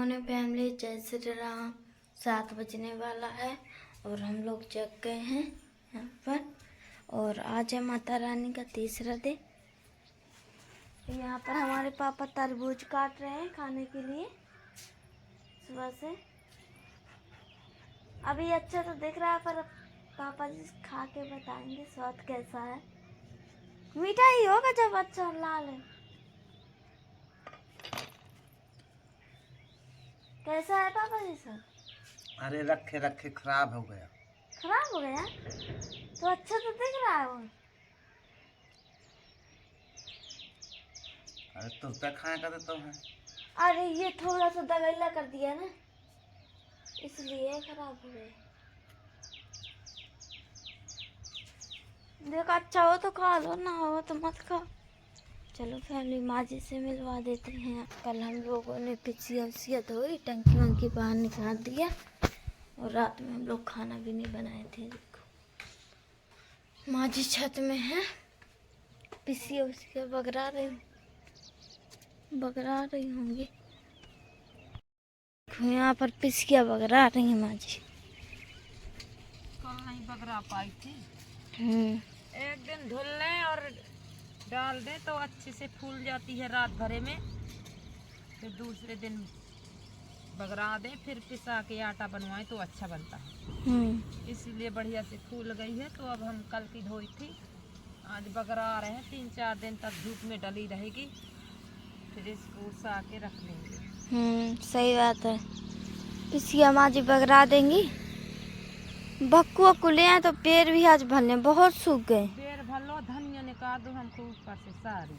मोने फैमिली, जय श्री राम। 7 बजने वाला है और हम लोग जग गए हैं यहाँ पर। और आज है माता रानी का तीसरा दिन। यहाँ पर हमारे पापा तरबूज काट रहे हैं खाने के लिए सुबह से। अभी अच्छा तो दिख रहा है पर पापा जी खा के बताएंगे स्वाद कैसा है। मीठा ही होगा जब अच्छा लाल है। कैसा है पापा जी सब? अरे रखे रखे खराब हो गया। खराब हो गया तो अच्छा तो दिख रहा है वो। अरे तो क्या खाया कर देता है। अरे ये थोड़ा सा दगैला कर दिया ना, इसलिए खराब हो गए। देखो अच्छा हो तो खा लो, ना हो तो मत खाओ। चलो फैमिली, माँ जी से मिलवा देते हैं। कल हम लोगों ने पिचिया उसिया धोई, टंकी वंकी बाहर निकाल दिया और रात में हम लोग खाना भी नहीं बनाए थे। देखो माँ जी छत में है, पिचिया उसिया बगरा रही होंगी। यहाँ पर पिसिया बगरा रही है माँ जी। कल नहीं बगरा पाई थी। एक दिन धुल लें और डाल दें तो अच्छे से फूल जाती है रात भरे में। फिर दूसरे दिन बगरा दें, फिर पिसा के आटा बनवाएं तो अच्छा बनता है। इसीलिए बढ़िया से फूल गई है। तो अब हम कल की धोई थी, आज बगरा रहे हैं। 3-4 दिन तक धूप में डली रहेगी, फिर इसको उसा के रख लेंगे। सही बात है। पिसिया माँ जी बगरा देंगी। बक्कुआ कुले हैं तो पेड़ भी आज भले बहुत सूख गए। पेड़ भलो धनिया निकाल दो हमको ऊपर से सारी,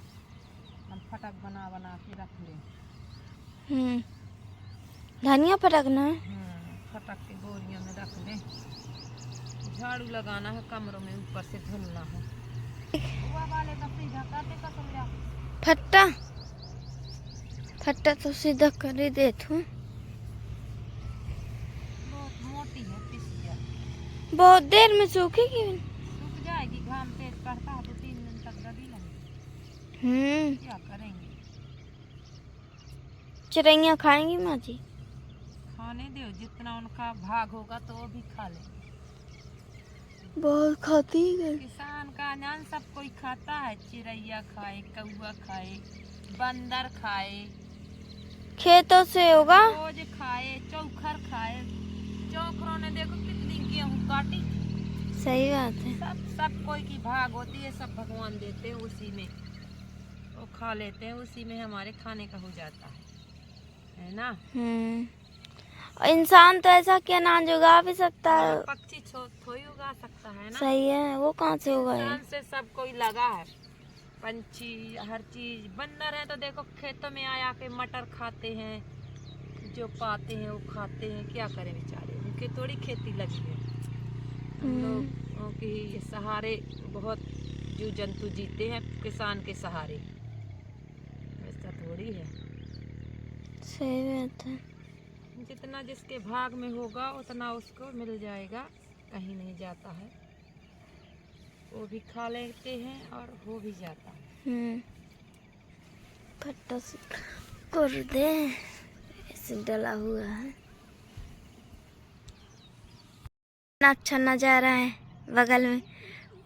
हम फटक बना बना के रख लें। धनिया फटकना है। फटक के बोरियों में रख लें। झाड़ू लगाना है कमरों में, ऊपर से धुलना है। वाले का सीधा काटे का समझा। फट्टा तो सीधा कर ही देता हूँ। बहुत मोटी है पिसिया। बहुत देर में सूखेगी। सूख जाएगी, घाम तेज पड़ता है तो 3 दिन तक लगी रहेगी। क्या करेंगे। चिड़ैया खाएंगी माँ जी? खाने दो, जितना उनका भाग होगा तो वो भी खा लेंगे। बहुत खाती है। किसान का अनाज सब कोई खाता है। चिड़ैया खाए, कौआ खाए, बंदर खाए, खेतों से होगा। रोज खाए, चौखर खाए। चौखरों ने देखो कितनी गेहूं काटी। सही बात है। सब कोई की भाग होती है, सब भगवान देते हैं, उसी में वो खा लेते हैं, उसी में हमारे खाने का हो जाता है ना। इंसान तो ऐसा क्या अनाज उगा भी सकता है। पक्षी थोड़ी उगा सकता है ना। सही है, वो कहाँ से उगा है। इंसान से सब कोई लगा है, पंछी हर चीज। बंदर है तो देखो खेतों में आया के मटर खाते हैं, जो पाते हैं वो खाते हैं। क्या करें बेचारे, उनकी थोड़ी खेती लगी है। हम लोगों के सहारे बहुत जीव जंतु जीते हैं, किसान के सहारे। ऐसा थोड़ी है। सही बात है। जितना जिसके भाग में होगा उतना उसको मिल जाएगा, कहीं नहीं जाता है। वो भी खा लेते हैं और हो भी जाता है। फट्टा से कर दे, ऐसे डला हुआ है। अच्छा नजारा है, बगल में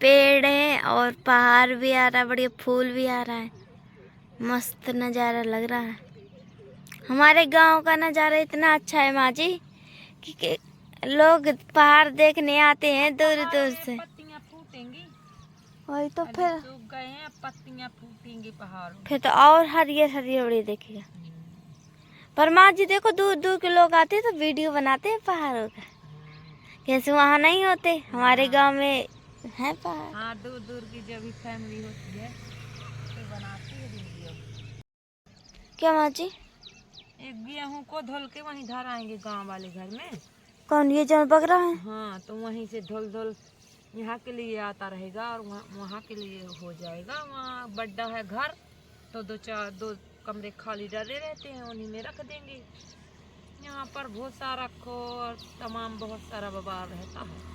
पेड़ है और पहाड़ भी आ रहा है, बढ़िया फूल भी आ रहा है। मस्त नजारा लग रहा है। हमारे गांव का नजारा इतना अच्छा है माँ जी कि लोग पहाड़ देखने आते हैं दूर दूर से। पत्तियां फूटेंगी, वही तो फिर सूख गए हैं, पत्तियां फूटेंगी पहाड़ों। फिर तो और हरियर हरियर देखेगा। पर माँ जी देखो, दूर दूर के लोग आते हैं तो वीडियो बनाते हैं पहाड़ों का। कैसे वहाँ नहीं होते, हमारे गांव में है पहाड़। हाँ, दूर दूर की जो भी फैमिली होती है तो बनाती है वीडियो। क्या माँ जी? एक गेहूं को धुल के वहीं धर आएंगे गांव वाले घर में। कौन, ये जन बगरा है? हाँ, तो वहीं से धुल यहाँ के लिए आता रहेगा और वहाँ के लिए हो जाएगा। वहाँ बड्डा है घर, तो 2 कमरे खाली डरे रहते हैं, उन्हीं में रख देंगे। यहाँ पर भूसा रखो और तमाम बहुत सारा बवाल रहता है।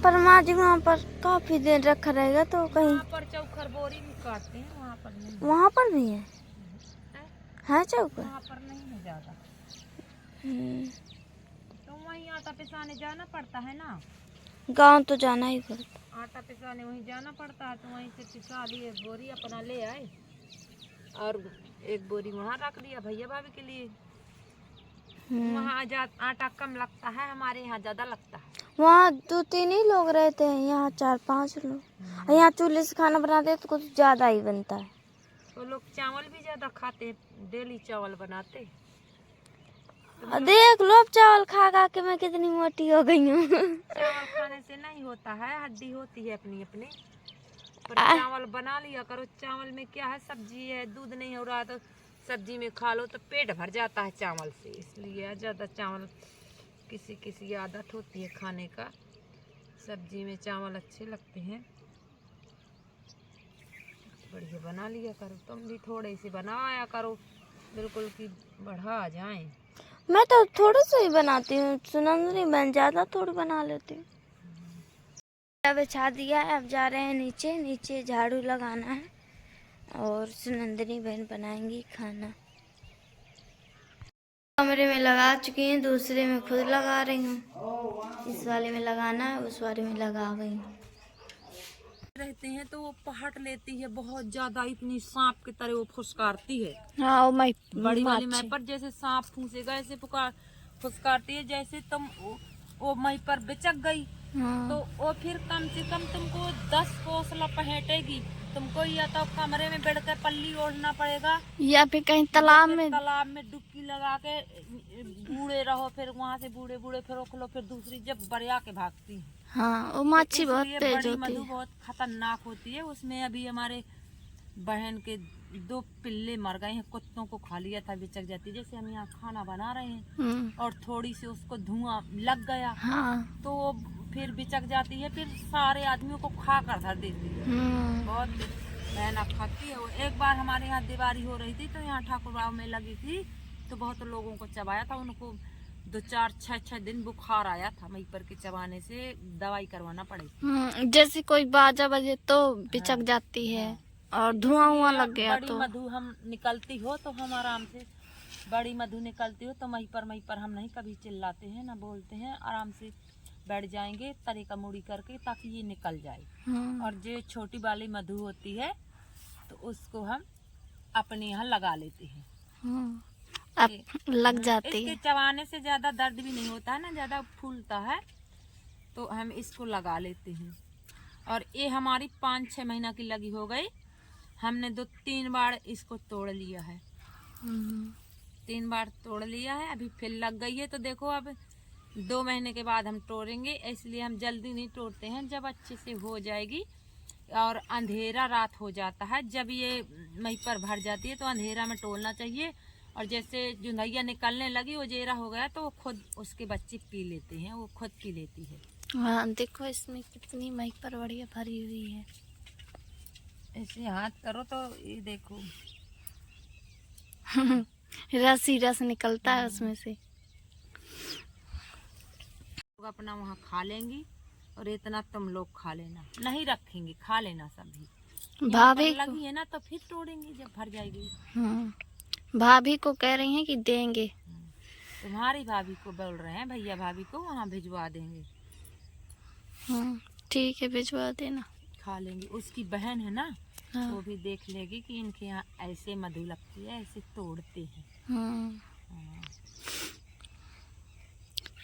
पर माँ जी वहाँ पर काफी दिन रखा रहेगा तो कहीं। वहाँ पर चौखर बोरी भी काटते हैं, वहाँ पर नहीं। वहाँ पर भी है? है चौक। वहाँ पर नहीं है ज्यादा, तो वहीं आटा पिसाने जाना पड़ता है ना। गांव तो जाना ही पड़ता। आटा पिसाने वहीं जाना पड़ता है, तो वहीं से पिसा लिए, बोरी अपना ले आए और एक बोरी वहाँ रख दिया भैया भाभी के लिए। वहाँ आटा कम लगता है, हमारे यहाँ ज्यादा लगता है। वहाँ 2-3 ही लोग रहते हैं, यहाँ 4-5 लोग। यहाँ चूल्हे से खाना बनाते हैं तो कुछ ज्यादा ही बनता है। तो लोग चावल भी ज्यादा खाते हैं, डेली चावल बनाते। देख लो अब चावल खा खा के मैं कितनी मोटी हो गई हूँ। चावल खाने से नहीं होता है, हड्डी होती है अपनी अपनी, पर चावल बना लिया करो। चावल में क्या है, सब्जी है, दूध नहीं हो रहा तो सब्जी में खा लो तो पेट भर जाता है चावल से। इसलिए ज़्यादा चावल, किसी किसी आदत होती है खाने का, सब्जी में चावल अच्छे लगते हैं। बढ़िया बना लिया करो, तुम भी थोड़े से बनाया करो, बिल्कुल कि बढ़ा आ जाए। मैं तो थोड़ा सा ही बनाती हूँ सुनंदनी, मैं ज्यादा थोड़ी बना लेती हूँ। अब बिछा दिया है, अब जा रहे हैं नीचे। नीचे झाड़ू लगाना है और सुनंदनी बहन बनाएंगी खाना। कमरे में लगा चुकी हैं, दूसरे में खुद लगा रही हूँ। इस वाले में लगाना है, उस वाले में लगा गई हूँ। रहते हैं तो वो पहट लेती है बहुत ज्यादा, इतनी सांप की तरह वो फुसकारती है। हाँ, मैं बड़ी वाली मैं पर जैसे सांप फूसेगा ऐसे फुसकारती है। जैसे तुम वो मई पर बिचक गई, हाँ। तो वो फिर कम से कम तुमको 10 कोसला पहेटेगी। तुमको या तो कमरे में बैठ कर पल्ली ओढ़ना पड़ेगा, या फिर कहीं तालाब में डुबकी लगा के बूढ़े रहो, फिर वहाँ से बूढ़े बूढ़े फिर रोक लो, फिर दूसरी जब बरिया के भागती है। हाँ, वो मच्छी तो बहुत इसलिए तेज बड़ी होती मधु है। बहुत खतरनाक होती है। उसमें अभी हमारे बहन के 2 पिल्ले मर गए हैं, कुत्तों को खा लिया था, बिचक जाती। जैसे हम यहाँ खाना बना रहे हैं और थोड़ी सी उसको धुआं लग गया, हाँ। तो वो फिर बिचक जाती है, फिर सारे आदमियों को खा कर धर देती है। बहुत मेहनत खाती है वो। एक बार हमारे यहाँ दिवाली हो रही थी, तो यहाँ ठाकुरबाव में लगी थी, तो बहुत लोगों को चबाया था। उनको 2-4-6 दिन बुखार आया था, मई पर के चबाने से दवाई करवाना पड़ेगी। जैसे कोई बाजा बजे तो बिचक जाती है, और धुआं लग गया बड़ी तो। मधु हम निकलती हो तो हम आराम से, बड़ी मधु निकलती हो तो मई पर हम नहीं कभी चिल्लाते हैं ना बोलते हैं, आराम से बैठ जाएंगे तरे का मुड़ी करके, ताकि ये निकल जाए। और जो छोटी वाली मधु होती है तो उसको हम अपने यहाँ लगा लेते हैं। लग जाती इसके है। चबाने से ज्यादा दर्द भी नहीं होता है ना, ज्यादा फूलता है, तो हम इसको लगा लेते हैं। और ये हमारी 5-6 महीना की लगी हो गई, हमने 2-3 बार इसको तोड़ लिया है। 3 बार तोड़ लिया है, अभी फिर लग गई है। तो देखो अब 2 महीने के बाद हम तोड़ेंगे, इसलिए हम जल्दी नहीं तोड़ते हैं। जब अच्छे से हो जाएगी और अंधेरा रात हो जाता है, जब ये मई पर भर जाती है तो अंधेरा में तोड़ना चाहिए। और जैसे जुंदैया निकलने लगी, वो जेरा हो गया, तो वो खुद उसके बच्चे पी लेते हैं, वो खुद पी लेती है। हाँ, देखो इसमें कितनी मई पर बढ़िया भरी हुई है। ऐसे हाथ करो तो ये देखो रस ही रस निकलता है उसमें से। अपना वहाँ खा लेंगी और इतना तुम लोग खा लेना, नहीं रखेंगे, खा लेना सभी। भाभी लगी है ना तो फिर तोड़ेंगे जब भर जाएगी। भाभी को कह रही हैं कि देंगे। तुम्हारी भाभी को बोल रहे हैं, भैया भाभी को वहाँ भिजवा देंगे। ठीक है, भिजवा देना, खा लेंगे। उसकी बहन है ना, हाँ। वो भी देख लेगी कि इनके यहाँ ऐसे मधु लगती है, ऐसे तोड़ते हैं।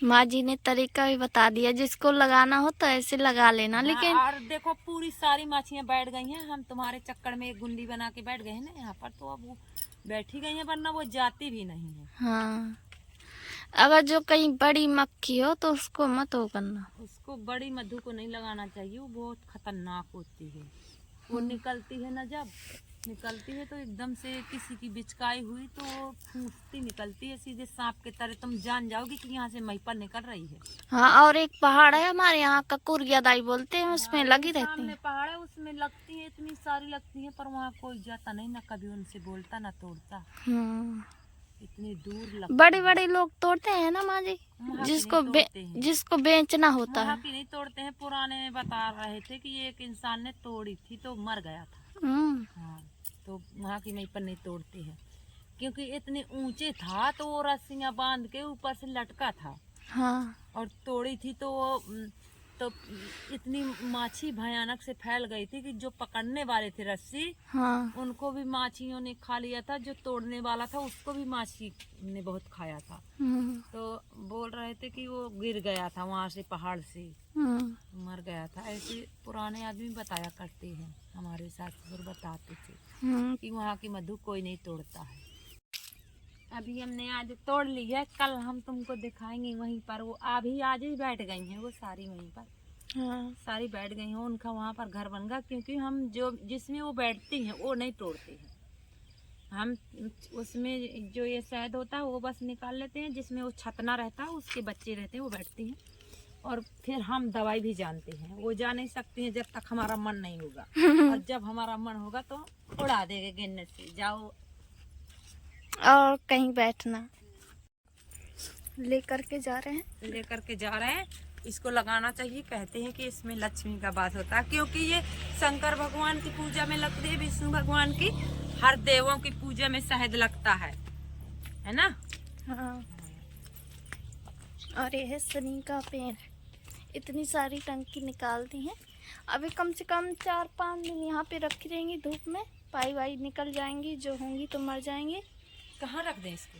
माँ जी ने तरीका भी बता दिया, जिसको लगाना हो तो ऐसे लगा लेना। लेकिन और देखो पूरी सारी मछलियाँ बैठ गई हैं, हम तुम्हारे चक्कर में एक गुंडी बना के बैठ गए हैं ना यहाँ पर, तो अब वो बैठी गई हैं, वरना वो जाती भी नहीं है। हाँ, अगर जो कहीं बड़ी मक्खी हो तो उसको मत वो करना। उसको बड़ी मधु को नहीं लगाना चाहिए, वो बहुत खतरनाक होती है। वो निकलती है ना, जब निकलती है तो एकदम से किसी की बिचकाई हुई तो वो फूंकती निकलती है, सीधे सांप के तरह। तुम जान जाओगी कि यहाँ से मई पर निकल रही है। हाँ, और एक पहाड़ है हमारे यहाँ का, कुरियादाई बोलते हैं, उसमें लगी रहती है। सामने पहाड़ है, उसमें लगती है, इतनी सारी लगती है, पर वहाँ कोई जाता नहीं, ना कभी उनसे बोलता ना तोड़ता। इतनी दूर लगती। बड़े बड़े लोग तोड़ते हैं ना माँ जी, जिसको बेचना होता है। की नहीं तोड़ते हैं। पुराने में बता रहे थे कि एक इंसान ने तोड़ी थी तो मर गया था। हाँ, तो वहाँ की मई पर नहीं तोड़ते हैं। क्योंकि इतने ऊंचे था तो वो रस्सियां बांध के ऊपर से लटका था हाँ। और तोड़ी थी तो तो इतनी माछी भयानक से फैल गई थी कि जो पकड़ने वाले थे रस्सी हाँ। उनको भी माछियों ने खा लिया था, जो तोड़ने वाला था उसको भी माछी ने बहुत खाया था। तो बोल रहे थे कि वो गिर गया था वहां से पहाड़ से, मर गया था। ऐसे पुराने आदमी बताया करते हैं, हमारे सास ससुर बताते थे कि वहाँ की मधु कोई नहीं तोड़ता है। अभी हमने आज तोड़ ली है, कल हम तुमको दिखाएंगे वहीं पर। वो अभी आज ही बैठ गई हैं वो सारी वहीं पर, सारी बैठ गई हैं। उनका वहाँ पर घर बन गया, क्योंकि हम जो जिसमें वो बैठती हैं वो नहीं तोड़ते हैं। हम उसमें जो ये शहद होता है वो बस निकाल लेते हैं, जिसमें वो छतना रहता है उसके बच्चे रहते हैं वो बैठती हैं। और फिर हम दवाई भी जानते हैं, वो जा नहीं सकती हैं जब तक हमारा मन नहीं होगा। और जब हमारा मन होगा तो उड़ा देंगे गिनने से, जाओ और कहीं बैठना। लेकर के जा रहे हैं। इसको लगाना चाहिए, कहते हैं कि इसमें लक्ष्मी का वास होता है, क्योंकि ये शंकर भगवान की पूजा में लगती है, विष्णु भगवान की, हर देवों की पूजा में शहद लगता है ना। हाँ। और यह सनी का पेड़, इतनी सारी टंकी निकाल दी है। अभी कम से कम 4-5 दिन यहाँ पे रखी रहेंगी धूप में, पाई वाई निकल जाएंगी, जो होंगी तो मर जाएंगी। कहाँ रख दें इसको?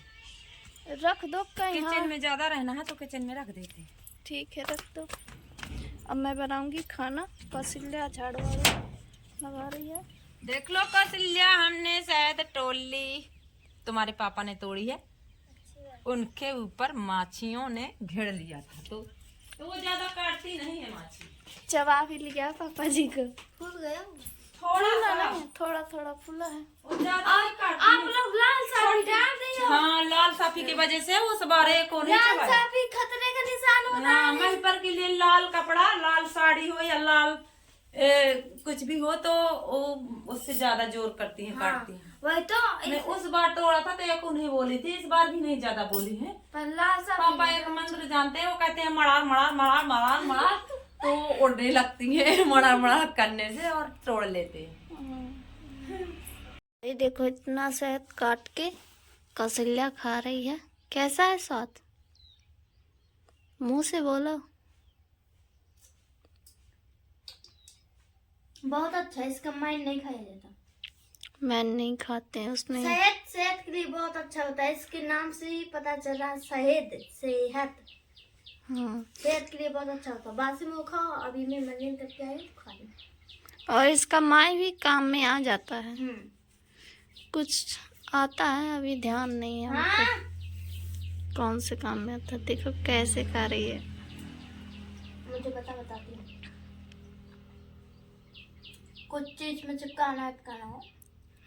रख दो कहीं। किचन में ज्यादा रहना है तो किचन में रख देते हैं। ठीक है, रख दो। अब मैं बनाऊंगी खाना। कौशल्या झाड़ू वाड़ू लगा रही है। देख लो कौशल्या, हमने शहद तोड़ ली, तुम्हारे पापा ने तोड़ी है। उनके ऊपर माछियों ने घेर लिया था, तो वो ज्यादा काटती नहीं है माछी। चबा भी लिया पापा जी को। फूल गया थोड़ा थोड़ा फूला है। आप लोग लाल साफी डाल दिए। हाँ, लाल साफी की वजह से उस बारे को नहीं चबाया। लाल साफी खतरे का निशान होता है। वहीं पर के लिए लाल कपड़ा, लाल साड़ी हो या लाल कुछ भी हो तो उससे ज्यादा जोर करती है, काटती है। वही तो मैं उस बार तोड़ा था तो एक उन्हें बोली थी, इस बार भी नहीं ज्यादा बोली है। पापा एक मंत्र जानते हैं, वो कहते हैं मड़ार मड़ार मड़ार मड़ार मड़ार, तो उड़ने लगती है मड़ार मड़ार करने से और तोड़ लेते हैं। ये देखो, इतना शहद काट के कौशल्या खा रही है। कैसा है स्वाद? मुंह से बोलो। बहुत अच्छा है, इसका माइंड नहीं खाया जाता। मैन नहीं खाते हैं उसमें। सेहत के लिए बहुत अच्छा होता है, इसके नाम से ही पता चला, शहद सेहत। हाँ। सेहत के लिए बहुत अच्छा होता है। बासी में खाओ, अभी मैं मंजन करके आई खा लो। और इसका माई भी काम में आ जाता है। कुछ आता है, अभी ध्यान नहीं है हमको कौन से काम में आता है। देखो कैसे खा रही है। मुझे बताती हूँ। कुछ चीज में चिपकाना हो।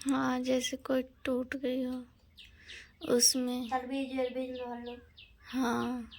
हाँ, जैसे कोई टूट गई हो उसमें। तरबीज में भर लो। हाँ।